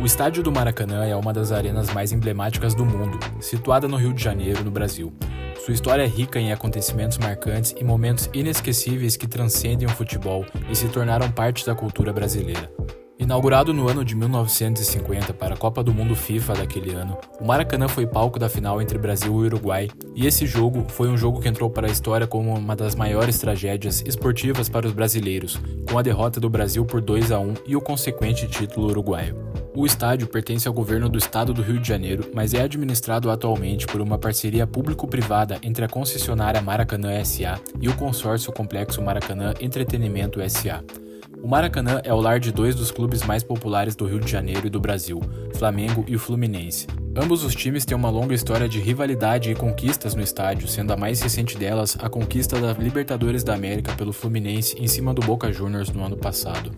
O estádio do Maracanã é uma das arenas mais emblemáticas do mundo, situada no Rio de Janeiro, no Brasil. Sua história é rica em acontecimentos marcantes e momentos inesquecíveis que transcendem o futebol e se tornaram parte da cultura brasileira. Inaugurado no ano de 1950 para a Copa do Mundo FIFA daquele ano, o Maracanã foi palco da final entre Brasil e Uruguai, e esse jogo foi um jogo que entrou para a história como uma das maiores tragédias esportivas para os brasileiros, com a derrota do Brasil por 2-1 e o consequente título uruguaio. O estádio pertence ao governo do estado do Rio de Janeiro, mas é administrado atualmente por uma parceria público-privada entre a concessionária Maracanã S.A. e o consórcio Complexo Maracanã Entretenimento S.A. O Maracanã é o lar de dois dos clubes mais populares do Rio de Janeiro e do Brasil, Flamengo e o Fluminense. Ambos os times têm uma longa história de rivalidade e conquistas no estádio, sendo a mais recente delas a conquista da Libertadores da América pelo Fluminense em cima do Boca Juniors no ano passado.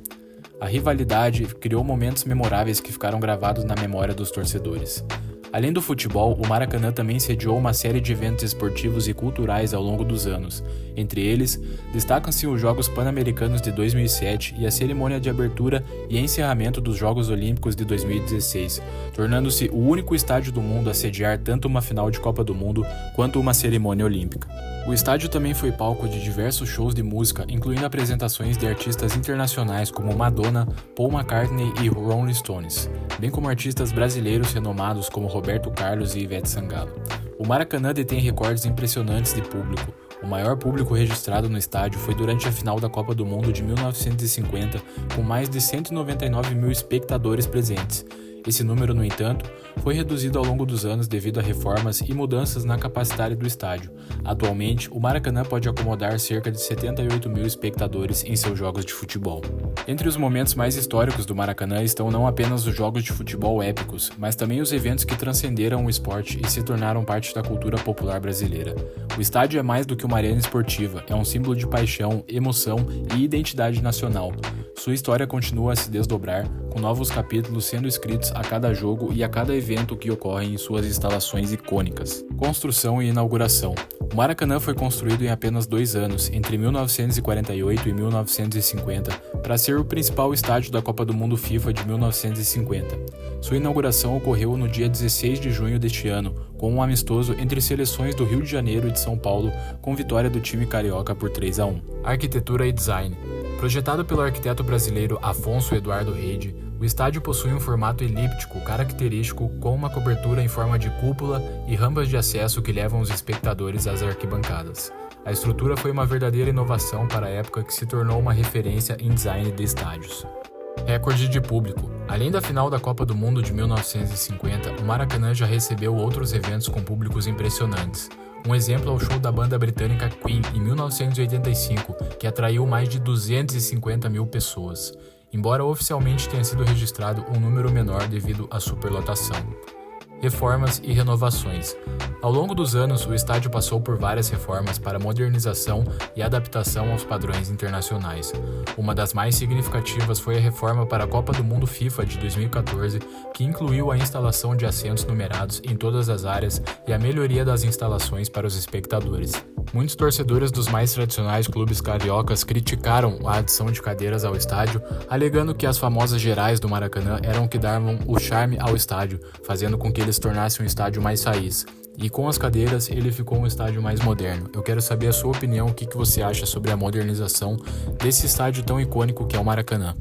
A rivalidade criou momentos memoráveis que ficaram gravados na memória dos torcedores. Além do futebol, o Maracanã também sediou uma série de eventos esportivos e culturais ao longo dos anos. Entre eles, destacam-se os Jogos Pan-Americanos de 2007 e a cerimônia de abertura e encerramento dos Jogos Olímpicos de 2016, tornando-se o único estádio do mundo a sediar tanto uma final de Copa do Mundo quanto uma cerimônia olímpica. O estádio também foi palco de diversos shows de música, incluindo apresentações de artistas internacionais como Madonna, Paul McCartney e Rolling Stones, bem como artistas brasileiros renomados como Roberto Carlos e Ivete Sangalo. O Maracanã detém recordes impressionantes de público. O maior público registrado no estádio foi durante a final da Copa do Mundo de 1950, com mais de 199 mil espectadores presentes. Esse número, no entanto, foi reduzido ao longo dos anos devido a reformas e mudanças na capacidade do estádio. Atualmente, o Maracanã pode acomodar cerca de 78 mil espectadores em seus jogos de futebol. Entre os momentos mais históricos do Maracanã estão não apenas os jogos de futebol épicos, mas também os eventos que transcenderam o esporte e se tornaram parte da cultura popular brasileira. O estádio é mais do que uma arena esportiva, é um símbolo de paixão, emoção e identidade nacional. Sua história continua a se desdobrar, com novos capítulos sendo escritos a cada jogo e a cada evento que ocorre em suas instalações icônicas. Construção e inauguração. O Maracanã foi construído em apenas 2 anos, entre 1948 e 1950, para ser o principal estádio da Copa do Mundo FIFA de 1950. Sua inauguração ocorreu no dia 16 de junho deste ano, com um amistoso entre seleções do Rio de Janeiro e de São Paulo, com vitória do time carioca por 3-1. Arquitetura e design. Projetado pelo arquiteto brasileiro Afonso Eduardo Reide, o estádio possui um formato elíptico característico com uma cobertura em forma de cúpula e rampas de acesso que levam os espectadores às arquibancadas. A estrutura foi uma verdadeira inovação para a época que se tornou uma referência em design de estádios. Recorde de público. Além da final da Copa do Mundo de 1950, o Maracanã já recebeu outros eventos com públicos impressionantes. Um exemplo é o show da banda britânica Queen em 1985, que atraiu mais de 250 mil pessoas, embora oficialmente tenha sido registrado um número menor devido à superlotação. Reformas e renovações. Ao longo dos anos, o estádio passou por várias reformas para modernização e adaptação aos padrões internacionais. Uma das mais significativas foi a reforma para a Copa do Mundo FIFA de 2014, que incluiu a instalação de assentos numerados em todas as áreas e a melhoria das instalações para os espectadores. Muitos torcedores dos mais tradicionais clubes cariocas criticaram a adição de cadeiras ao estádio, alegando que as famosas gerais do Maracanã eram o que davam o charme ao estádio, fazendo com que ele se tornasse um estádio mais raiz. E com as cadeiras, ele ficou um estádio mais moderno. Eu quero saber a sua opinião, o que você acha sobre a modernização desse estádio tão icônico que é o Maracanã.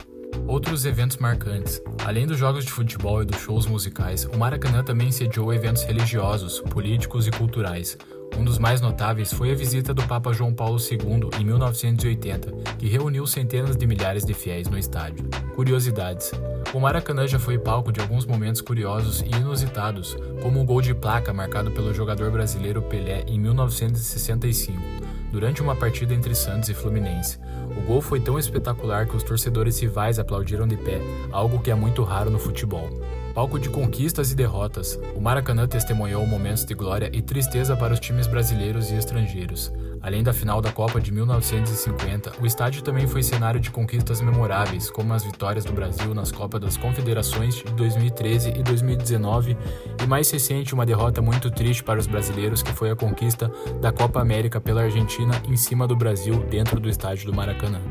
Outros eventos marcantes. Além dos jogos de futebol e dos shows musicais, o Maracanã também sediou eventos religiosos, políticos e culturais. Um dos mais notáveis foi a visita do Papa João Paulo II em 1980, que reuniu centenas de milhares de fiéis no estádio. Curiosidades. O Maracanã já foi palco de alguns momentos curiosos e inusitados, como o gol de placa marcado pelo jogador brasileiro Pelé em 1965, durante uma partida entre Santos e Fluminense. O gol foi tão espetacular que os torcedores rivais aplaudiram de pé, algo que é muito raro no futebol. Palco de conquistas e derrotas, o Maracanã testemunhou momentos de glória e tristeza para os times brasileiros e estrangeiros. Além da final da Copa de 1950, o estádio também foi cenário de conquistas memoráveis, como as vitórias do Brasil nas Copas das Confederações de 2013 e 2019, e mais recente uma derrota muito triste para os brasileiros, que foi a conquista da Copa América pela Argentina em cima do Brasil dentro do estádio do Maracanã.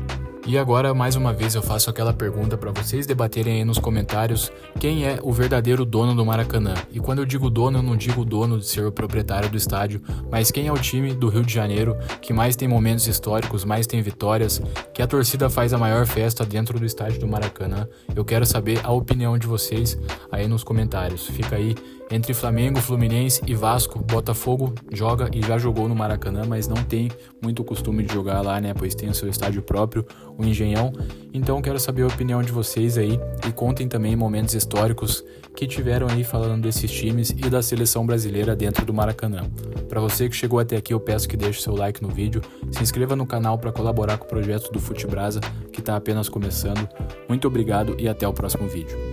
E agora, mais uma vez, eu faço aquela pergunta para vocês debaterem aí nos comentários quem é o verdadeiro dono do Maracanã. E quando eu digo dono, eu não digo dono de ser o proprietário do estádio, mas quem é o time do Rio de Janeiro que mais tem momentos históricos, mais tem vitórias, que a torcida faz a maior festa dentro do estádio do Maracanã. Eu quero saber a opinião de vocês aí nos comentários. Fica aí entre Flamengo, Fluminense e Vasco. Botafogo joga e já jogou no Maracanã, mas não tem muito costume de jogar lá, né? Pois tem o seu estádio próprio, o Engenhão. Então quero saber a opinião de vocês aí e contem também momentos históricos que tiveram aí falando desses times e da seleção brasileira dentro do Maracanã. Para você que chegou até aqui, eu peço que deixe seu like no vídeo, se inscreva no canal para colaborar com o projeto do Futebrasa, que está apenas começando. Muito obrigado e até o próximo vídeo.